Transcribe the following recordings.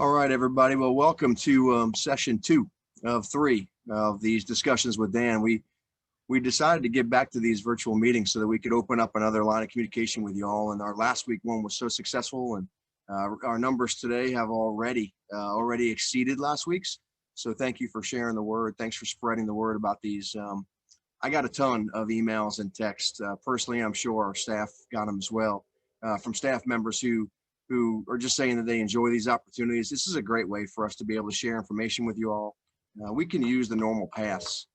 All right, everybody. Well, welcome to session 2 of 3 of these discussions with Dan. We decided to get back to these virtual meetings so that we could open up another line of communication with you all. And our last week one was so successful, and our numbers today have already exceeded last week's. So thank you for sharing the word. Thanks for spreading the word about these. I got a ton of emails and texts. Personally, I'm sure our staff got them as well, from staff members who are just saying that they enjoy these opportunities. This is a great way for us to be able to share information with you all. We can use the normal paths,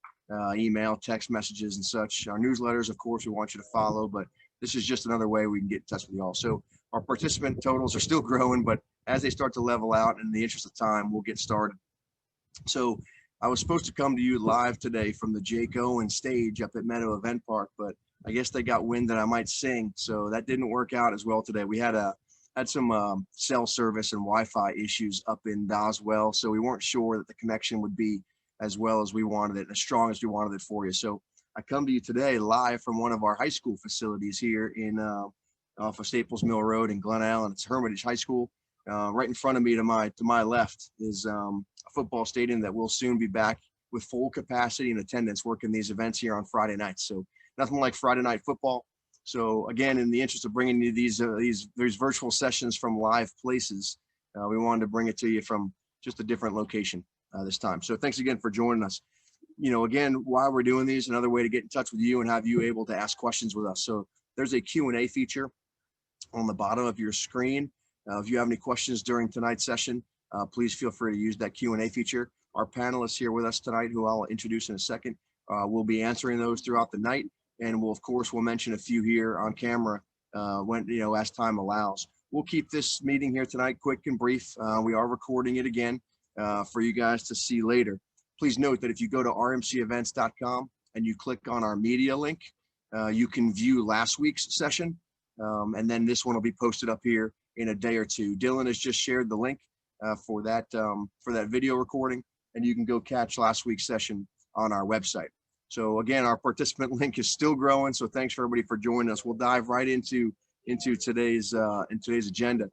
email, text messages and such. Our newsletters, of course, we want you to follow, but this is just another way we can get in touch with you all. So our participant totals are still growing, but as they start to level out, in the interest of time, we'll get started. So I was supposed to come to you live today from the Jake Owen stage up at Meadow Event Park, but I guess they got wind that I might sing, so that didn't work out as well today. We had some cell service and Wi-Fi issues up in Doswell, so we weren't sure that the connection would be as well as we wanted it, as strong as we wanted it for you. So I come to you today live from one of our high school facilities here in off of Staples Mill Road in Glen Allen. It's Hermitage High School. Right in front of me to my left is a football stadium that will soon be back with full capacity and attendance working these events here on Friday nights. So nothing like Friday night football. So again, in the interest of bringing you these virtual sessions from live places, we wanted to bring it to you from just a different location this time. So thanks again for joining us. You know, again, while we're doing these, another way to get in touch with you and have you able to ask questions with us. So there's a Q&A feature on the bottom of your screen. If you have any questions during tonight's session, please feel free to use that Q&A feature. Our panelists here with us tonight, who I'll introduce in a second, will be answering those throughout the night. And we'll mention a few here on camera when, as time allows. We'll keep this meeting here tonight quick and brief. We are recording it again for you guys to see later. Please note that if you go to rmcevents.com and you click on our media link, you can view last week's session. And then this one will be posted up here in a day or two. Dylan has just shared the link for that video recording, and you can go catch last week's session on our website. So again, our participant link is still growing. So thanks for everybody for joining us. We'll dive right into today's agenda.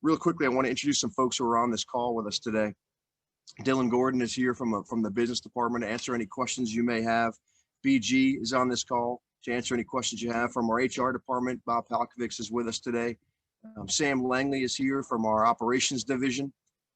Real quickly, I want to introduce some folks who are on this call with us today. Dylan Gordon is here from the business department to answer any questions you may have. BG is on this call to answer any questions you have. From our HR department, Bob Palkovics is with us today. Sam Langley is here from our operations division.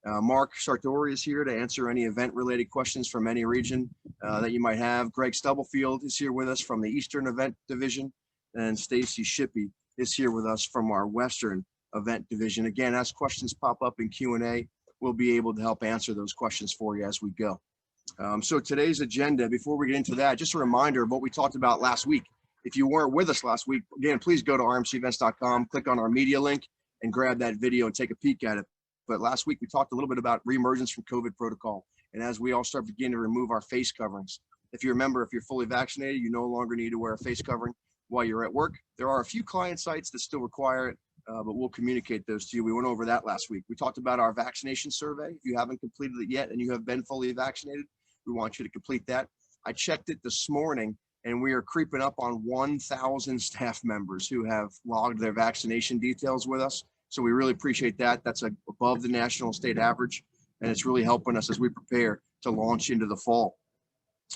Mark Sartori is here to answer any event-related questions from any region that you might have. Greg Stubblefield is here with us from the Eastern Event Division, and Stacy Shippey is here with us from our Western Event Division. Again, as questions pop up in Q&A, we'll be able to help answer those questions for you as we go. So today's agenda, before we get into that, just a reminder of what we talked about last week. If you weren't with us last week, again, please go to rmcevents.com, click on our media link, and grab that video and take a peek at it. But last week we talked a little bit about reemergence from COVID protocol. And as we all start beginning to remove our face coverings, if you remember, if you're fully vaccinated, you no longer need to wear a face covering while you're at work. There are a few client sites that still require it, but we'll communicate those to you. We went over that last week. We talked about our vaccination survey. If you haven't completed it yet and you have been fully vaccinated, we want you to complete that. I checked it this morning, and we are creeping up on 1,000 staff members who have logged their vaccination details with us. So we really appreciate that. That's above the national state average, and it's really helping us as we prepare to launch into the fall.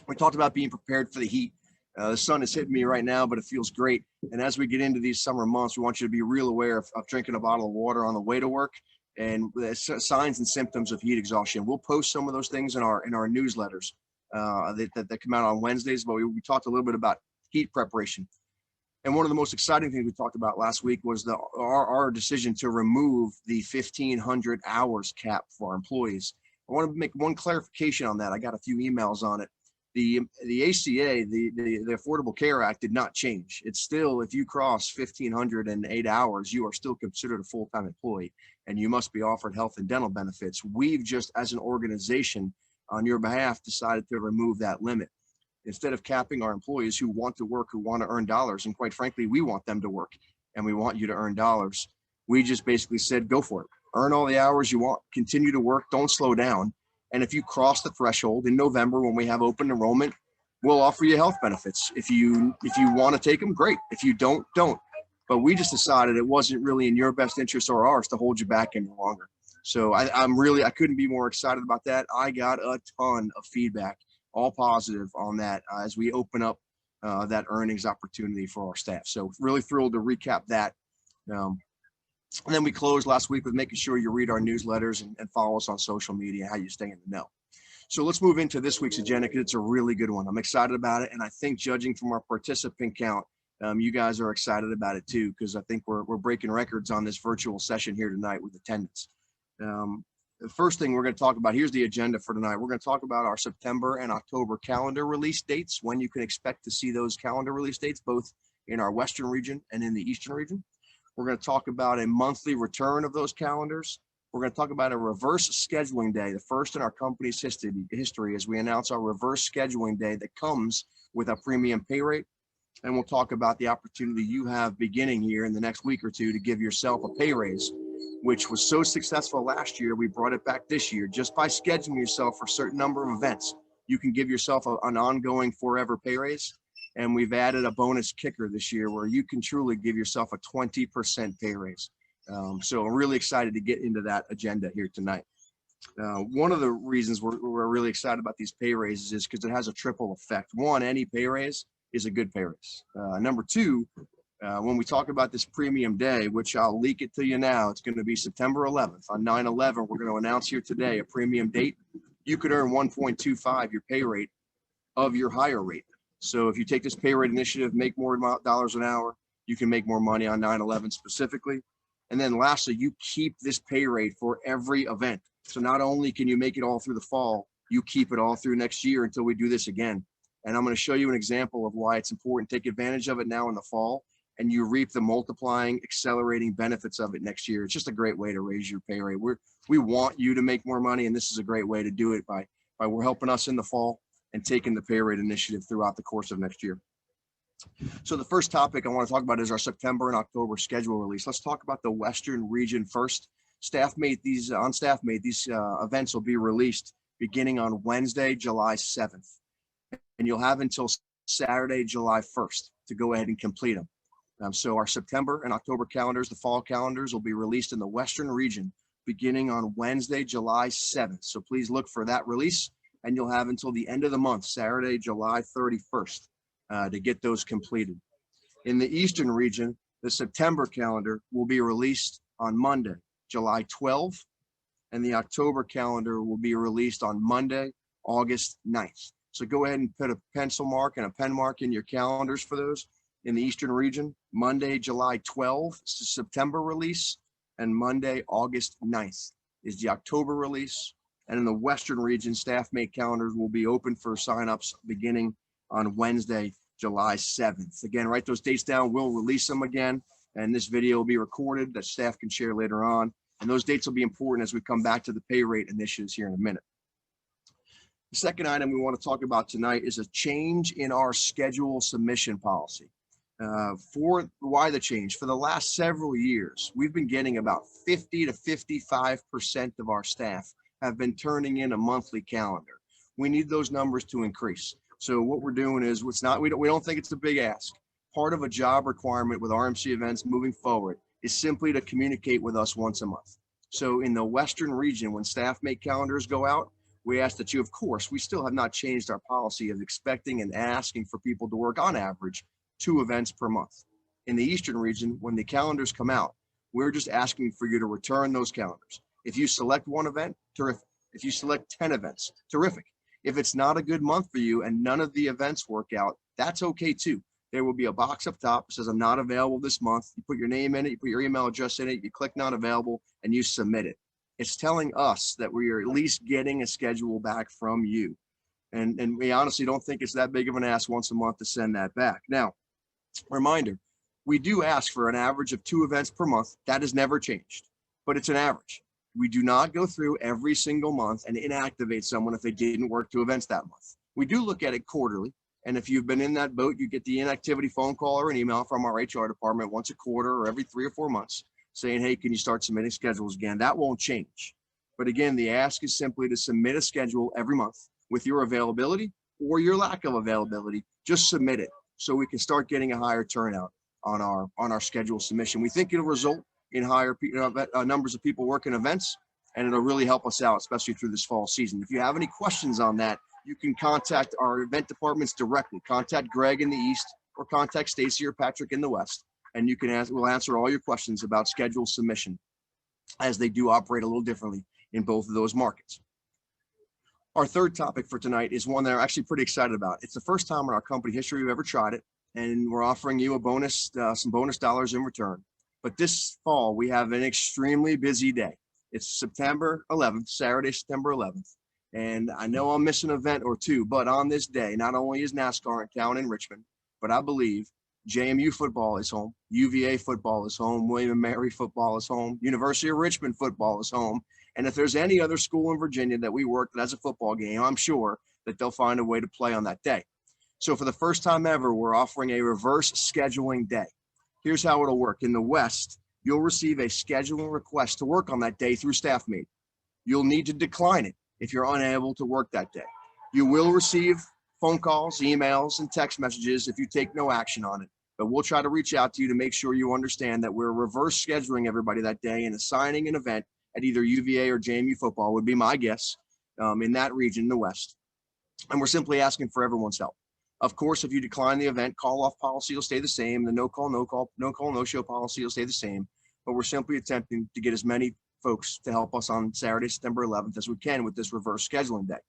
We talked about being prepared for the heat. The sun is hitting me right now, but it feels great. And as we get into these summer months, we want you to be real aware of drinking a bottle of water on the way to work and the signs and symptoms of heat exhaustion. We'll post some of those things in our newsletters that come out on Wednesdays, but we talked a little bit about heat preparation. And one of the most exciting things we talked about last week was our decision to remove the 1,500 hours cap for our employees. I want to make one clarification on that. I got a few emails on it. The ACA, the Affordable Care Act, did not change. It's still, if you cross 1,508 hours, you are still considered a full-time employee, and you must be offered health and dental benefits. We've just, as an organization, on your behalf, decided to remove that limit. Instead of capping our employees who want to work, who want to earn dollars, and quite frankly, we want them to work and we want you to earn dollars, we just basically said, go for it. Earn all the hours you want, continue to work, don't slow down. And if you cross the threshold in November when we have open enrollment, we'll offer you health benefits. If you want to take them, great. If you don't. But we just decided it wasn't really in your best interest or ours to hold you back any longer. So I couldn't be more excited about that. I got a ton of feedback, all positive on that as we open up that earnings opportunity for our staff. So really thrilled to recap that. And then we closed last week with making sure you read our newsletters and follow us on social media, how you stay in the know. So let's move into this week's agenda because it's a really good one. I'm excited about it. And I think judging from our participant count, you guys are excited about it too, because I think we're breaking records on this virtual session here tonight with attendance. The first thing we're going to talk about, here's the agenda for tonight. We're going to talk about our September and October calendar release dates, when you can expect to see those calendar release dates, both in our Western region and in the Eastern region. We're going to talk about a monthly return of those calendars. We're going to talk about a reverse scheduling day, the first in our company's history as we announce our reverse scheduling day that comes with a premium pay rate. And we'll talk about the opportunity you have beginning here in the next week or two to give yourself a pay raise, which was so successful last year. We brought it back this year just by scheduling yourself for a certain number of events. You can give yourself an ongoing forever pay raise. And we've added a bonus kicker this year where you can truly give yourself a 20% pay raise. So I'm really excited to get into that agenda here tonight. One of the reasons we're really excited about these pay raises is because it has a triple effect. One, any pay raise is a good pay raise. Number two, when we talk about this premium day, which I'll leak it to you now, it's going to be September 11th. On 9/11, we're going to announce here today a premium date. You could earn 1.25 your pay rate of your higher rate. So if you take this pay rate initiative, make more dollars an hour, you can make more money on 9/11 specifically. And then lastly, you keep this pay rate for every event. So not only can you make it all through the fall, you keep it all through next year until we do this again. And I'm going to show you an example of why it's important. Take advantage of it now in the fall, and you reap the multiplying, accelerating benefits of it next year. It's just a great way to raise your pay rate. We want you to make more money, and this is a great way to do it by we're helping us in the fall and taking the pay rate initiative throughout the course of next year. So the first topic I want to talk about is our September and October schedule release. Let's talk about the Western region first. These events will be released beginning on Wednesday, July 7th. And you'll have until Saturday, July 1st to go ahead and complete them. So our September and October calendars, the fall calendars, will be released in the Western region beginning on Wednesday, July 7th. So please look for that release. And you'll have until the end of the month, Saturday, July 31st, to get those completed. In the Eastern region, the September calendar will be released on Monday, July 12th, and the October calendar will be released on Monday, August 9th. So go ahead and put a pencil mark and a pen mark in your calendars for those. In the Eastern region, Monday, July 12th is the September release, and Monday, August 9th is the October release. And in the Western region, staff mate calendars will be open for signups beginning on Wednesday, July 7th. Again, write those dates down. We'll release them again. And this video will be recorded that staff can share later on. And those dates will be important as we come back to the pay rate initiatives here in a minute. The second item we want to talk about tonight is a change in our schedule submission policy. Why the change? For the last several years, we've been getting about 50 to 55% of our staff have been turning in a monthly calendar. We need those numbers to increase. So what we're doing is, we don't think it's a big ask. Part of a job requirement with RMC events moving forward is simply to communicate with us once a month. So in the Western region, when staff make calendars go out, we ask that you, of course, we still have not changed our policy of expecting and asking for people to work on average 2 events per month. In the Eastern region, when the calendars come out, we're just asking for you to return those calendars. If you select 1 event, terrific. If you select 10 events, terrific. If it's not a good month for you and none of the events work out, that's okay too. There will be a box up top that says, I'm not available this month. You put your name in it, you put your email address in it, you click not available, and you submit it. It's telling us that we are at least getting a schedule back from you. And we honestly don't think it's that big of an ask once a month to send that back. Now, reminder, we do ask for an average of 2 events per month. That has never changed, but it's an average. We do not go through every single month and inactivate someone if they didn't work 2 events that month. We do look at it quarterly. And if you've been in that boat, you get the inactivity phone call or an email from our HR department once a quarter or every 3 or 4 months saying, hey, can you start submitting schedules again? That won't change. But again, the ask is simply to submit a schedule every month with your availability or your lack of availability. Just submit it so we can start getting a higher turnout on our schedule submission. We think it'll result in higher numbers of people working events. and it'll really help us out, especially through this fall season. If you have any questions on that, you can contact our event departments directly. Contact Greg in the East or contact Stacy or Patrick in the West, and you can we'll answer all your questions about schedule submission, as they do operate a little differently in both of those markets. Our third topic for tonight is one that I'm actually pretty excited about. It's the first time in our company history we've ever tried it, and we're offering you a bonus, some bonus dollars in return. But this fall, we have an extremely busy day. It's September 11th, Saturday, September 11th. And I know I'll miss an event or two, but on this day, not only is NASCAR in town in Richmond, but I believe JMU football is home, UVA football is home, William & Mary football is home, University of Richmond football is home. And if there's any other school in Virginia that we work that has a football game, I'm sure that they'll find a way to play on that day. So for the first time ever, we're offering a reverse scheduling day. Here's how it'll work. In the West, you'll receive a scheduling request to work on that day through StaffMate. You'll need to decline it if you're unable to work that day. You will receive phone calls, emails, and text messages if you take no action on it. But we'll try to reach out to you to make sure you understand that we're reverse scheduling everybody that day and assigning an event at either UVA or JMU football would be my guess in that region in the West. And we're simply asking for everyone's help. Of course, if you decline the event, call-off policy will stay the same. The no-call, no-show policy will stay the same. But we're simply attempting to get as many folks to help us on Saturday, September 11th as we can with this reverse scheduling day.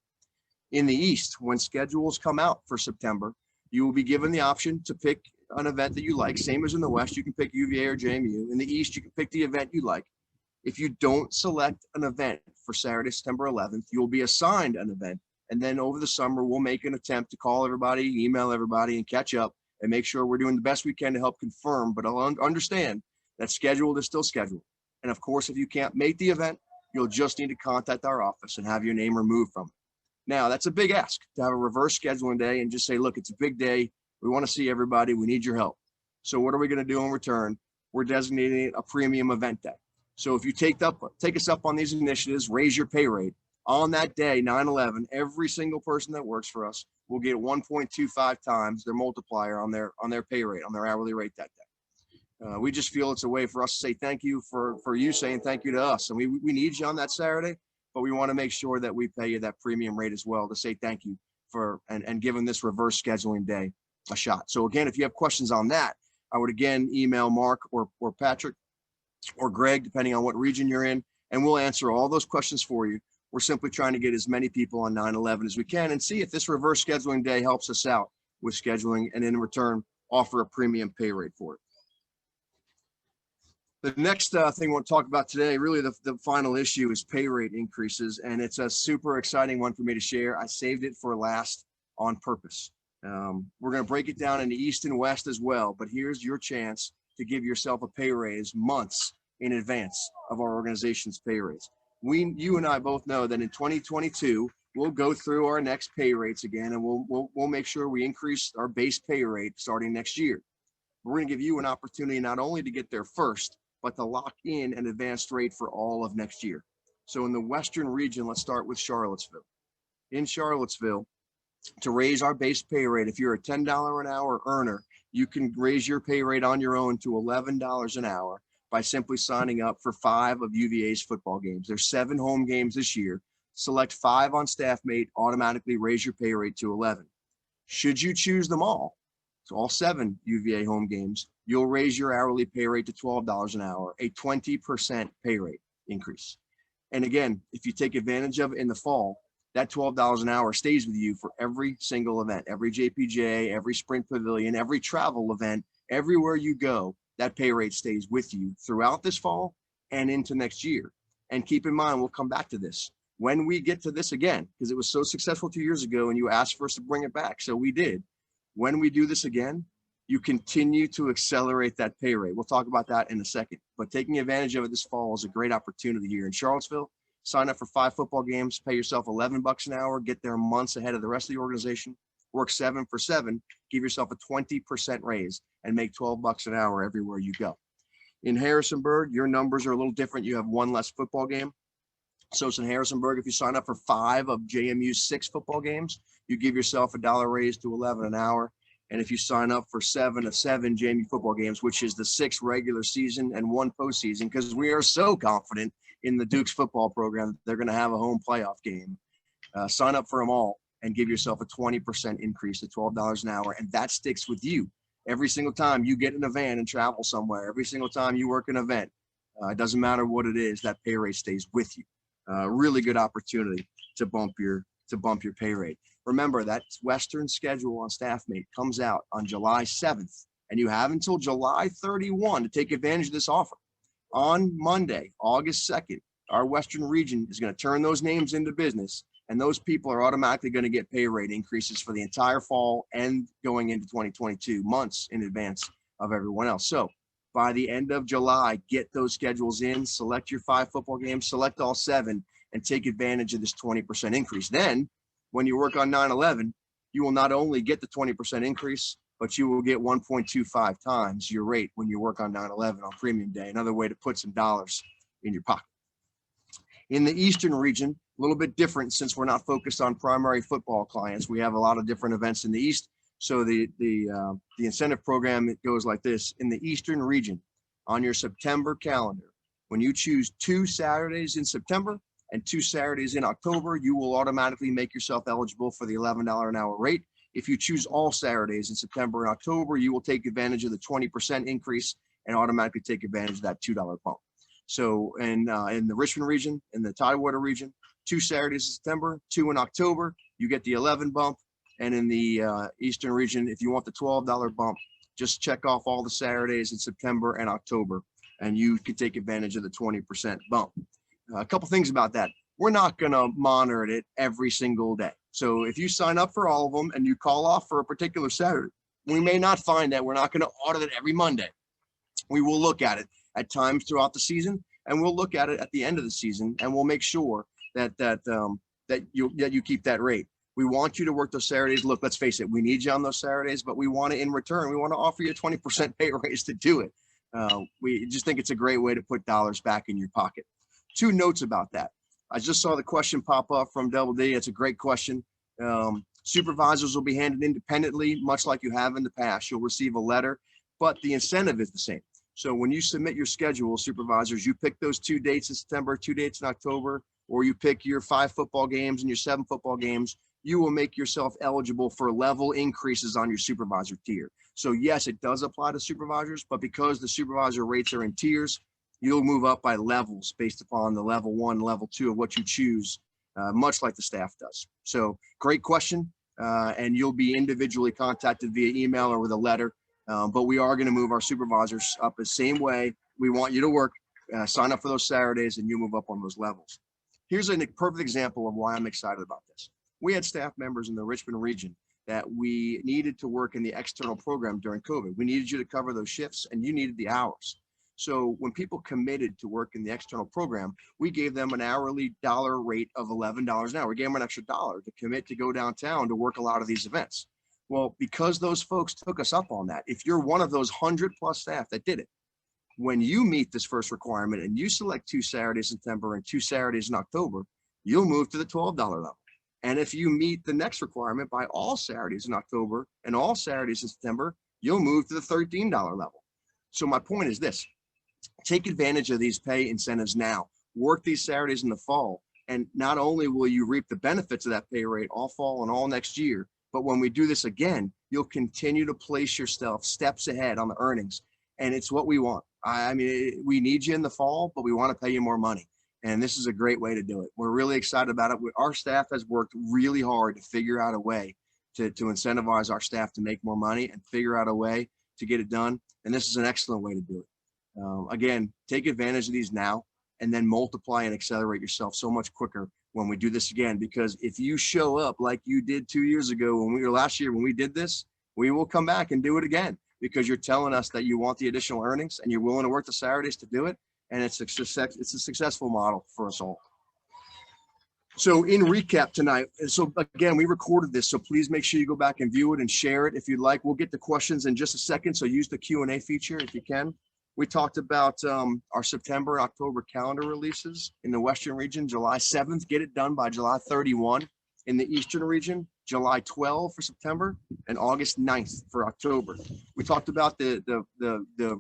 In the East, when schedules come out for September, you will be given the option to pick an event that you like. Same as in the West, you can pick UVA or JMU. In the East, you can pick the event you like. If you don't select an event for Saturday, September 11th, you'll be assigned an event. And then over the summer, we'll make an attempt to call everybody, email everybody, and catch up and make sure we're doing the best we can to help confirm. But I'll understand that scheduled is still scheduled. And of course, if you can't make the event, you'll just need to contact our office and have your name removed from it. Now, that's a big ask to have a reverse scheduling day and just say, look, it's a big day. We want to see everybody. We need your help. So what are we going to do in return? We're designating a premium event day. So if you take us up on these initiatives, raise your pay rate. On that day, 9/11, every single person that works for us will get 1.25 times their multiplier on their pay rate, on their hourly rate that day. We just feel it's a way for us to say thank you for you saying thank you to us. And we need you on that Saturday, but we want to make sure that we pay you that premium rate as well to say thank you for and giving this reverse scheduling day a shot. So again, if you have questions on that, I would again email Mark or Patrick or Greg, depending on what region you're in, and we'll answer all those questions for you. We're simply trying to get as many people on 9/11 as we can and see if this reverse scheduling day helps us out with scheduling, and in return, offer a premium pay rate for it. The next thing we want to talk about today, really the final issue, is pay rate increases, and it's a super exciting one for me to share. I saved it for last on purpose. We're going to break it down into East and West as well, but here's your chance to give yourself a pay raise months in advance of our organization's pay raise. You and I both know that in 2022, we'll go through our next pay rates again, and we'll make sure we increase our base pay rate starting next year. We're going to give you an opportunity not only to get there first, but to lock in an advanced rate for all of next year. So in the Western region, let's start with Charlottesville. In Charlottesville, to raise our base pay rate, if you're a $10 an hour earner, you can raise your pay rate on your own to $11 an hour by simply signing up for 5 of UVA's football games. There's 7 home games this year. Select 5 on StaffMate, automatically raise your pay rate to 11. Should you choose them all, so all 7 UVA home games, you'll raise your hourly pay rate to $12 an hour, a 20% pay rate increase. And again, if you take advantage of it in the fall, that $12 an hour stays with you for every single event, every JPJ, every Sprint Pavilion, every travel event, everywhere you go, that pay rate stays with you throughout this fall and into next year. And keep in mind, we'll come back to this when we get to this again, because it was so successful 2 years ago and you asked for us to bring it back. So we did. When we do this again, you continue to accelerate that pay rate. We'll talk about that in a second, but taking advantage of it this fall is a great opportunity here in Charlottesville. Sign up for 5 football games, pay yourself $11 an hour, get there months ahead of the rest of the organization, work 7 for 7, give yourself a 20% raise, and make $12 an hour everywhere you go. In Harrisonburg, your numbers are a little different. You have 1 less football game. So it's in Harrisonburg, if you sign up for 5 of JMU's 6 football games, you give yourself a $1 raise to $11 an hour. And if you sign up for 7 of 7 JMU football games, which is the 6 regular season and 1 postseason, because we are so confident in the Dukes football program, they're going to have a home playoff game. Sign up for them all and give yourself a 20% increase to $12 an hour. And that sticks with you every single time you get in a van and travel somewhere, every single time you work an event. It doesn't matter what it is, that pay rate stays with you. Really good opportunity to bump your pay rate. Remember, that Western schedule on StaffMate comes out on July 7th, and you have until July 31 to take advantage of this offer. On Monday, August 2nd, our Western region is going to turn those names into business, and those people are automatically going to get pay rate increases for the entire fall and going into 2022, months in advance of everyone else. So by the end of July, get those schedules in, select your 5 football games, select all 7, and take advantage of this 20% increase. Then when you work on 9/11, you will not only get the 20% increase, but you will get 1.25 times your rate when you work on 9/11 on premium day. Another way to put some dollars in your pocket. In the Eastern region, a little bit different since we're not focused on primary football clients. We have a lot of different events in the East. So the incentive program, it goes like this. In the Eastern region, on your September calendar, when you choose 2 Saturdays in September and 2 Saturdays in October, you will automatically make yourself eligible for the $11 an hour rate. If you choose all Saturdays in September and October, you will take advantage of the 20% increase and automatically take advantage of that $2 bump. So in the Richmond region, in the Tidewater region, 2 Saturdays in September, 2 in October, you get the 11 bump. And in the Eastern region, if you want the $12 bump, just check off all the Saturdays in September and October, and you can take advantage of the 20% bump. A couple things about that. We're not going to monitor it every single day. So if you sign up for all of them and you call off for a particular Saturday, we may not find that. We're not going to audit it every Monday. We will look at it at times throughout the season, and we'll look at it at the end of the season, and we'll make sure that you keep that rate. We want you to work those Saturdays. Look, let's face it, we need you on those Saturdays, but we want to, in return, we want to offer you a 20% pay raise to do it. We just think it's a great way to put dollars back in your pocket. 2 notes about that. I just saw the question pop up from Double D. It's a great question. Supervisors will be handed independently, much like you have in the past. You'll receive a letter, but the incentive is the same. So when you submit your schedule, supervisors, you pick those 2 dates in September, 2 dates in October, or you pick your 5 football games and your 7 football games, you will make yourself eligible for level increases on your supervisor tier. So yes, it does apply to supervisors, but because the supervisor rates are in tiers, you'll move up by levels based upon the level 1, level 2 of what you choose, much like the staff does. So great question, and you'll be individually contacted via email or with a letter, but we are going to move our supervisors up the same way. We want you to work, sign up for those Saturdays, and you move up on those levels. Here's a perfect example of why I'm excited about this. We had staff members in the Richmond region that we needed to work in the external program during COVID. We needed you to cover those shifts, and you needed the hours. So when people committed to work in the external program, we gave them an hourly dollar rate of $11 an hour. We gave them an extra $1 to commit to go downtown to work a lot of these events. Well, because those folks took us up on that, if you're one of those 100+ staff that did it, when you meet this first requirement and you select 2 Saturdays in September and 2 Saturdays in October, you'll move to the $12 level. And if you meet the next requirement by all Saturdays in October and all Saturdays in September, you'll move to the $13 level. So my point is this: take advantage of these pay incentives now. Work these Saturdays in the fall, and not only will you reap the benefits of that pay rate all fall and all next year, but when we do this again, you'll continue to place yourself steps ahead on the earnings. And it's what we want. I mean, we need you in the fall, but we want to pay you more money. And this is a great way to do it. We're really excited about it. Our staff has worked really hard to figure out a way to incentivize our staff to make more money and figure out a way to get it done. And this is an excellent way to do it. Again, take advantage of these now and then multiply and accelerate yourself so much quicker when we do this again. Because if you show up like you did 2 years ago last year when we did this, we will come back and do it again, because you're telling us that you want the additional earnings and you're willing to work the Saturdays to do it. And it's a successful model for us all. So in recap tonight, so again, we recorded this, so please make sure you go back and view it and share it if you'd like. We'll get to questions in just a second, so use the Q&A feature if you can. We talked about our September and October calendar releases in the Western region, July 7th, get it done by July 31. In the Eastern region, July 12 for September and August 9th for October. We talked about the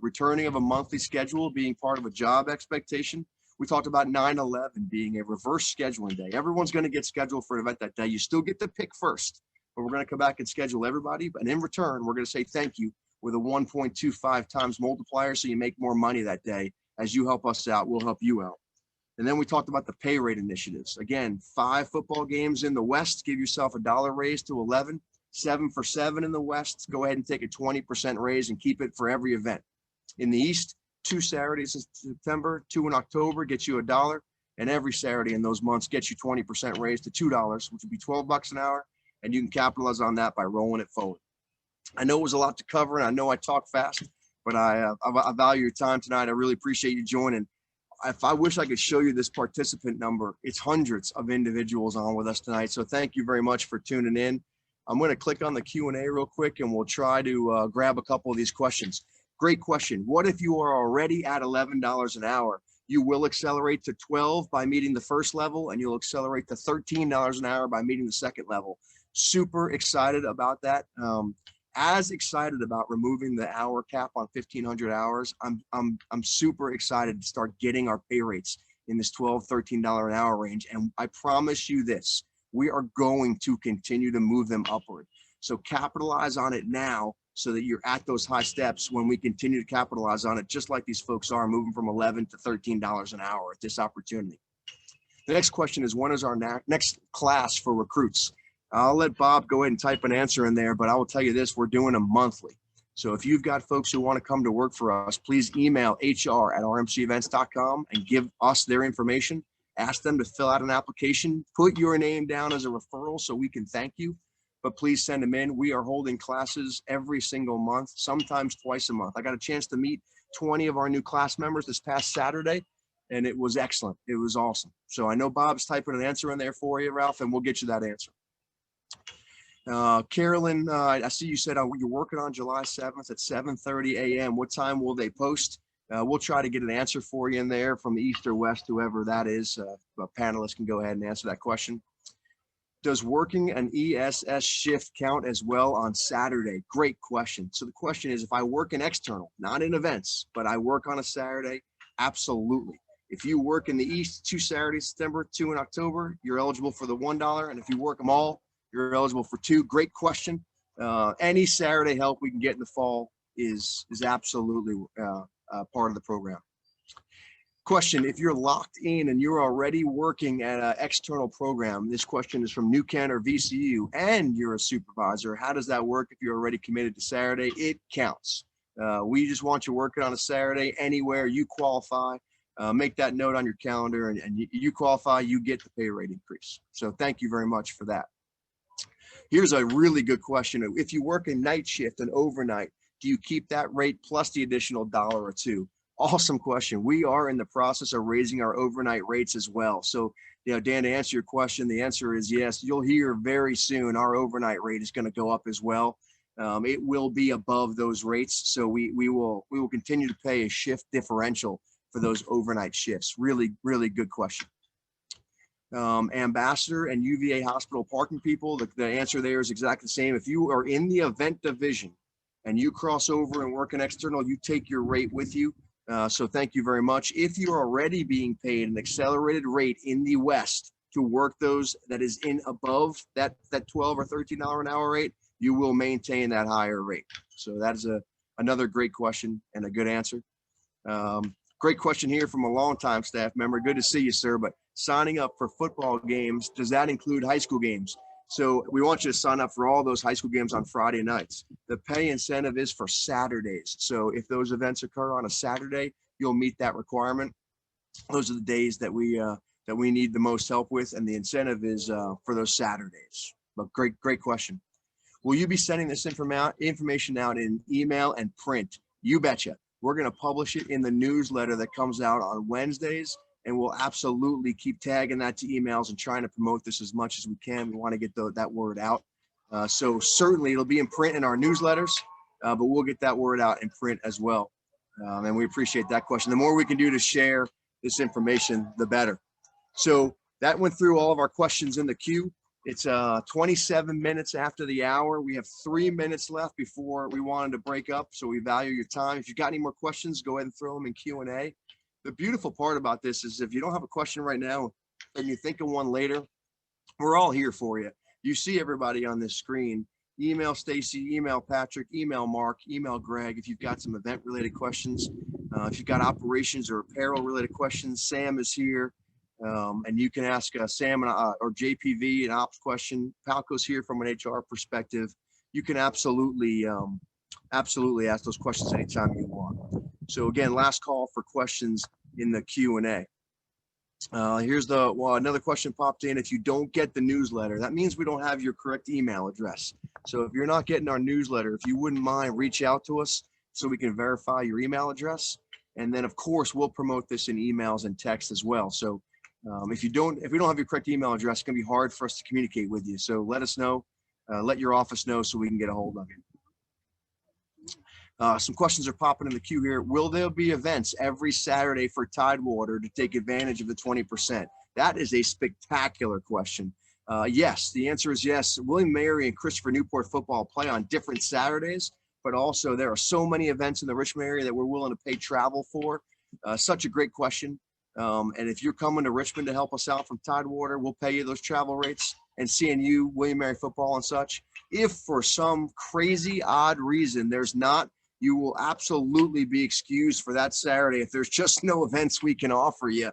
returning of a monthly schedule being part of a job expectation. We talked about 9/11 being a reverse scheduling day. Everyone's going to get scheduled for an event that day. You still get to pick first, but we're going to come back and schedule everybody. And in return, we're going to say thank you with a 1.25 times multiplier, so you make more money that day. As you help us out, we'll help you out. And then we talked about the pay rate initiatives. Again, 5 football games in the West, give yourself a $1 raise to 11. 7 for 7 in the West, go ahead and take a 20% raise and keep it for every event. In the East, 2 Saturdays in September, 2 in October, gets you $1. And every Saturday in those months gets you 20% raise to $2, which would be $12 an hour. And you can capitalize on that by rolling it forward. I know it was a lot to cover, and I know I talk fast, but I value your time tonight. I really appreciate you joining. If I wish I could show you this participant number, it's hundreds of individuals on with us tonight. So thank you very much for tuning in. I'm going to click on the Q&A real quick, and we'll try to grab a couple of these questions. Great question. What if you are already at $11 an hour? You will accelerate to 12 by meeting the first level, and you'll accelerate to $13 an hour by meeting the second level. Super excited about that. As excited about removing the hour cap on 1,500 hours. I'm super excited to start getting our pay rates in this $12, $13 an hour range. And I promise you this, we are going to continue to move them upward. So capitalize on it now so that you're at those high steps when we continue to capitalize on it, just like these folks are moving from $11 to $13 an hour at this opportunity. The next question is, when is our next class for recruits? I'll let Bob go ahead and type an answer in there, but I will tell you this, we're doing them monthly. So if you've got folks who want to come to work for us, please email hr@rmcevents.com and give us their information. Ask them to fill out an application, put your name down as a referral so we can thank you, but please send them in. We are holding classes every single month, sometimes twice a month. I got a chance to meet 20 of our new class members this past Saturday, and it was excellent. It was awesome. So I know Bob's typing an answer in there for you, Ralph, and we'll get you that answer. Carolyn, I see you said you're working on July 7th at 7:30 a.m. What time will they post? We'll try to get an answer for you in there from the East or West, whoever that is. A panelist can go ahead and answer that question. Does working an ESS shift count as well on Saturday? Great question. So the question is, if I work in external, not in events, but I work on a Saturday, absolutely. If you work in the East 2 Saturdays, September, 2 in October, you're eligible for the $1. And if you work them all, you're eligible for 2. Great question. Any Saturday help we can get in the fall is absolutely part of the program. Question, if you're locked in and you're already working at an external program, this question is from New Kent or VCU, and you're a supervisor, how does that work if you're already committed to Saturday? It counts. We just want you working on a Saturday anywhere you qualify. Make that note on your calendar, and you qualify, you get the pay rate increase. So thank you very much for that. Here's a really good question. If you work a night shift and overnight, do you keep that rate plus the additional $1 or $2? Awesome question. We are in the process of raising our overnight rates as well. So, Dan, to answer your question, the answer is yes. You'll hear very soon our overnight rate is going to go up as well. It will be above those rates. So we will continue to pay a shift differential for those overnight shifts. Really, really good question. Ambassador and UVA hospital parking people, the answer there is exactly the same. If you are in the event division and you cross over and work an external, you take your rate with you. So thank you very much. If you're already being paid an accelerated rate in the West to work those that is in above that $12 or $13 an hour rate, you will maintain that higher rate. So that is another great question and a good answer. Great question here from a longtime staff member. Good to see you, sir. But signing up for football games, does that include high school games? So we want you to sign up for all those high school games on Friday nights. The pay incentive is for Saturdays. So if those events occur on a Saturday, you'll meet that requirement. Those are the days that we need the most help with, and the incentive is for those Saturdays. But great question. Will you be sending this information out in email and print? You betcha. We're going to publish it in the newsletter that comes out on Wednesdays, and we'll absolutely keep tagging that to emails and trying to promote this as much as we can. We want to get that word out. So certainly it'll be in print in our newsletters, but we'll get that word out in print as well. And we appreciate that question. The more we can do to share this information, the better. So that went through all of our questions in the queue. It's 27 minutes after the hour. We have 3 minutes left before we wanted to break up, so we value your time. If you've got any more questions, go ahead and throw them in Q&A. the beautiful part about this is if you don't have a question right now and you think of one later, we're all here for you. You see everybody on this screen. Email Stacy, email Patrick, email Mark, email Greg if you've got some event related questions. If you've got operations or apparel related questions, Sam is here. And you can ask Sam or JPV an ops question. Palco's here from an HR perspective. You can absolutely ask those questions anytime you want. So again, last call for questions in the Q&A. Here's another question popped in. If you don't get the newsletter, that means we don't have your correct email address. So if you're not getting our newsletter, if you wouldn't mind, reach out to us so we can verify your email address. And then of course, we'll promote this in emails and text as well. So if we don't have your correct email address, it's gonna be hard for us to communicate with you. So let us know, let your office know so we can get a hold of you. Some questions are popping in the queue here. Will there be events every Saturday for Tidewater to take advantage of the 20%? That is a spectacular question. Yes, the answer is yes. William Mary and Christopher Newport football play on different Saturdays, but also there are so many events in the Richmond area that we're willing to pay travel for. Such a great question. And if you're coming to Richmond to help us out from Tidewater, we'll pay you those travel rates and seeing you, William Mary football and such. If for some crazy odd reason there's not, you will absolutely be excused for that Saturday if there's just no events we can offer you.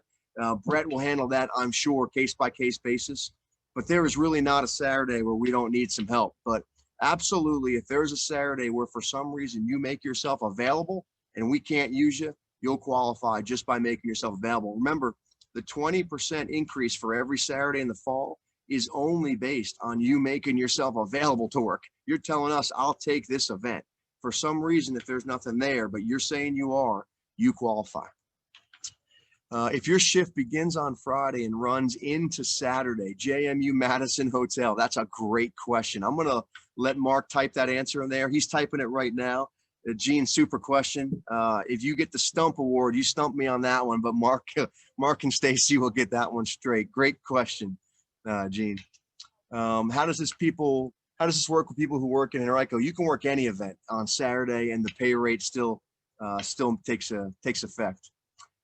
Brett will handle that, I'm sure, case-by-case basis. But there is really not a Saturday where we don't need some help. But absolutely, if there's a Saturday where for some reason you make yourself available and we can't use you, you'll qualify just by making yourself available. Remember, the 20% increase for every Saturday in the fall is only based on you making yourself available to work. You're telling us, I'll take this event. For some reason, if there's nothing there, but you're saying you are, you qualify. If your shift begins on Friday and runs into Saturday, JMU Madison Hotel, that's a great question. I'm gonna let Mark type that answer in there. He's typing it right now. Gene, super question. If you get the stump award, you stumped me on that one, but Mark and Stacy will get that one straight. Great question, Gene. How does this work with people who work in Henrico? You can work any event on Saturday and the pay rate still takes effect.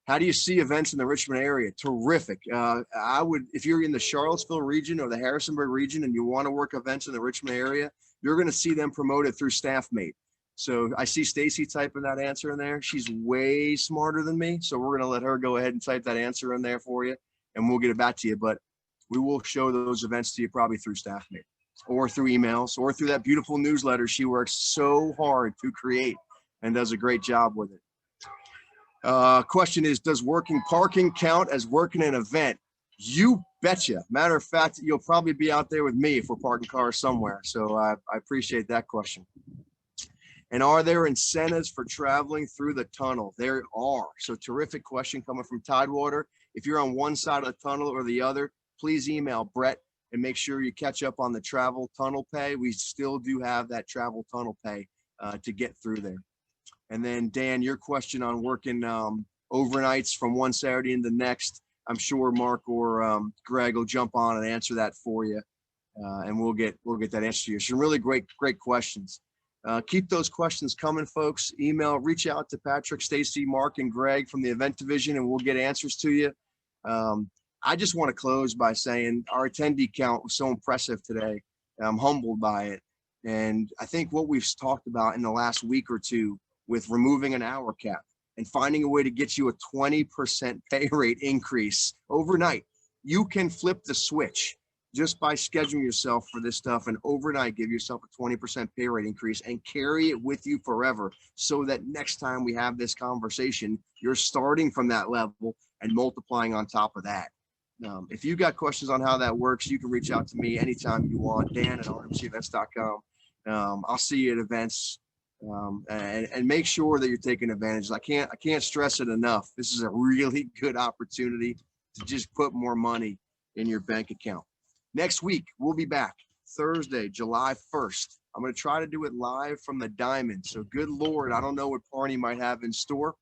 How do you see events in the Richmond area? Terrific. If you're in the Charlottesville region or the Harrisonburg region and you want to work events in the Richmond area, you're going to see them promoted through StaffMate. So I see Stacy typing that answer in there. She's way smarter than me. So we're going to let her go ahead and type that answer in there for you and we'll get it back to you. But we will show those events to you probably through StaffMate or through emails or through that beautiful newsletter she works so hard to create and does a great job with it. Question is, does working parking count as working an event? You betcha. Matter of fact, you'll probably be out there with me if we're parking cars somewhere. So I appreciate that question. And are there incentives for traveling through the tunnel? There are. So terrific question coming from Tidewater. If you're on one side of the tunnel or the other, please email Brett and make sure you catch up on the travel tunnel pay. We still do have that travel tunnel pay to get through there. And then Dan, your question on working overnights from one Saturday into the next, I'm sure Mark or Greg will jump on and answer that for you. And we'll get that answer to you. Some really great questions. Keep those questions coming, folks. Reach out to Patrick, Stacy, Mark, and Greg from the event division, and we'll get answers to you. I just want to close by saying our attendee count was so impressive today. I'm humbled by it. And I think what we've talked about in the last week or two with removing an hour cap and finding a way to get you a 20% pay rate increase overnight, you can flip the switch just by scheduling yourself for this stuff and overnight give yourself a 20% pay rate increase and carry it with you forever so that next time we have this conversation, you're starting from that level and multiplying on top of that. If you got questions on how that works, you can reach out to me anytime you want, Dan at rmcevents.com. I'll see you at events and make sure that you're taking advantage. I can't stress it enough. This is a really good opportunity to just put more money in your bank account. Next week, we'll be back Thursday, July 1st. I'm going to try to do it live from the Diamond. So good Lord, I don't know what Barney might have in store,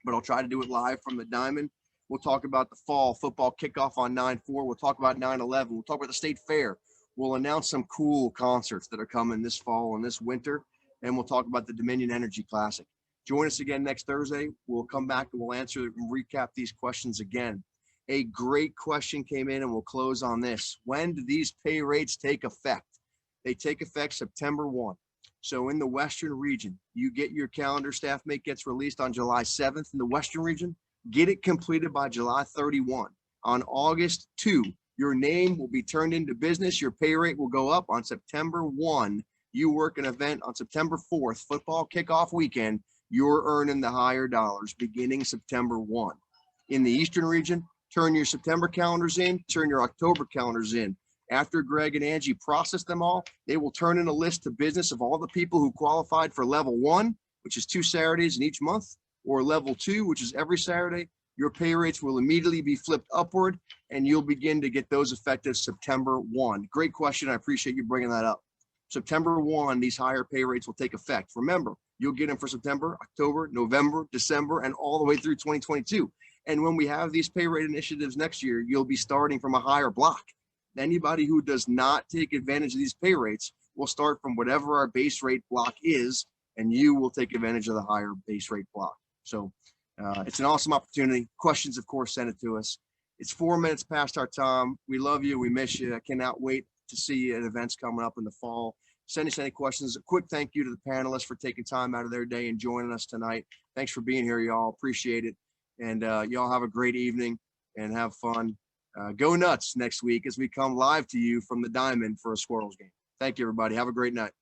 but I'll try to do it live from the Diamond. We'll talk about the fall football kickoff on 9/4. We'll talk about 9/11. We'll talk about the state fair. We'll announce some cool concerts that are coming this fall and this winter. And we'll talk about the Dominion Energy Classic. Join us again next Thursday. We'll come back and we'll answer and recap these questions again. A great question came in, and we'll close on this. When do these pay rates take effect? They take effect September 1. So in the Western region, you get your calendar. Staff mate gets released on July 7th in the Western region. Get it completed by July 31. On August 2, your name will be turned into business. Your pay rate will go up on September 1. You work an event on September 4th, football kickoff weekend. You're earning the higher dollars beginning September 1. In the Eastern region, turn your September calendars in, turn your October calendars in. After Greg and Angie process them all, they will turn in a list to business of all the people who qualified for level 1, which is 2 Saturdays in each month, or level 2, which is every Saturday. Your pay rates will immediately be flipped upward, and you'll begin to get those effective September 1. Great question. I appreciate you bringing that up. September 1, these higher pay rates will take effect. Remember, you'll get them for September, October, November, December, and all the way through 2022. And when we have these pay rate initiatives next year, you'll be starting from a higher block. Anybody who does not take advantage of these pay rates will start from whatever our base rate block is, and you will take advantage of the higher base rate block. So it's an awesome opportunity. Questions, of course, send it to us. It's 4 minutes past our time. We love you. We miss you. I cannot wait to see you at events coming up in the fall. Send us any questions. A quick thank you to the panelists for taking time out of their day and joining us tonight. Thanks for being here, y'all. Appreciate it. And y'all have a great evening and have fun. Go nuts next week as we come live to you from the Diamond for a Squirrels game. Thank you, everybody. Have a great night.